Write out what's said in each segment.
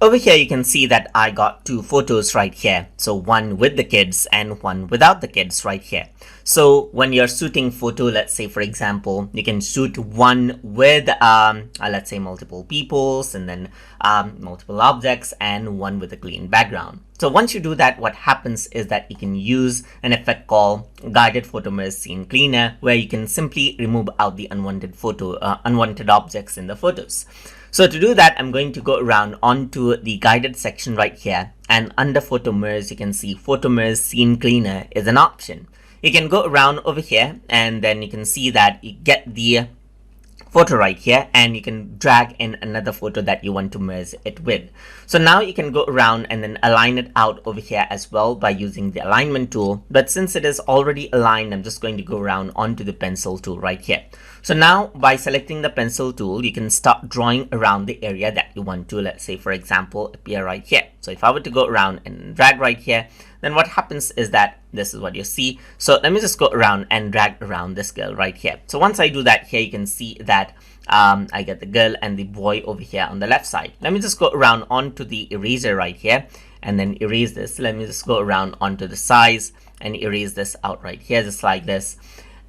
Over here, you can see that I got two photos right here. So one with the kids and one without the kids right here. So when you're shooting photo, let's say, for example, you can shoot one with, let's say, multiple peoples and then multiple objects and one with a clean background. So once you do that, what happens is that you can use an effect called Guided Photomerge Scene Cleaner, where you can simply remove out the unwanted objects in the photos. So to do that, I'm going to go around onto the guided section right here, and under Photomerge, you can see Photomerge Scene Cleaner is an option. You can go around over here, and then you can see that you get the photo right here, and you can drag in another photo that you want to merge it with. So now you can go around and then align it out over here as well by using the alignment tool. But since it is already aligned, I'm just going to go around onto the pencil tool right here. So now by selecting the pencil tool, you can start drawing around the area that you want to, let's say, for example, appear right here. So if I were to go around and drag right here, then what happens is that this is what you see. So let me just go around and drag around this girl right here. So once I do that here, you can see that I get the girl and the boy over here on the left side. Let me just go around onto the eraser right here and then erase this. Let me just go around onto the size and erase this out right here, just like this.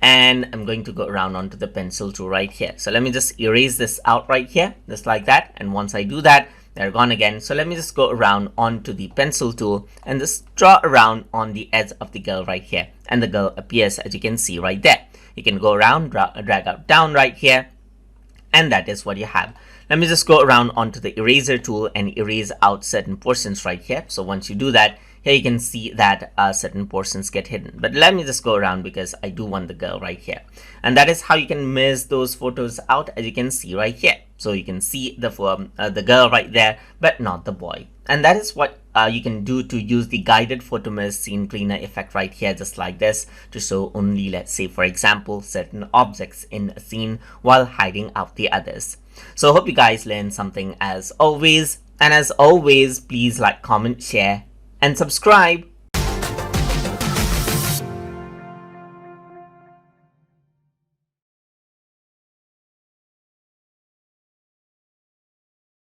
And I'm going to go around onto the pencil tool right here. So let me just erase this out right here, just like that. And once I do that, they're gone again. So let me just go around onto the pencil tool and just draw around on the edge of the girl right here. And the girl appears, as you can see right there. You can go around, drag out down right here. And that is what you have. Let me just go around onto the eraser tool and erase out certain portions right here. So once you do that, here you can see that certain portions get hidden. But let me just go around because I do want the girl right here. And that is how you can merge those photos out, as you can see right here. So you can see the girl right there, but not the boy. And that is what you can do to use the Guided Photomerge Scene Cleaner effect right here, just like this, to show only, let's say, for example, certain objects in a scene while hiding out the others. So I hope you guys learned something as always. And as always, please like, comment, share, and subscribe.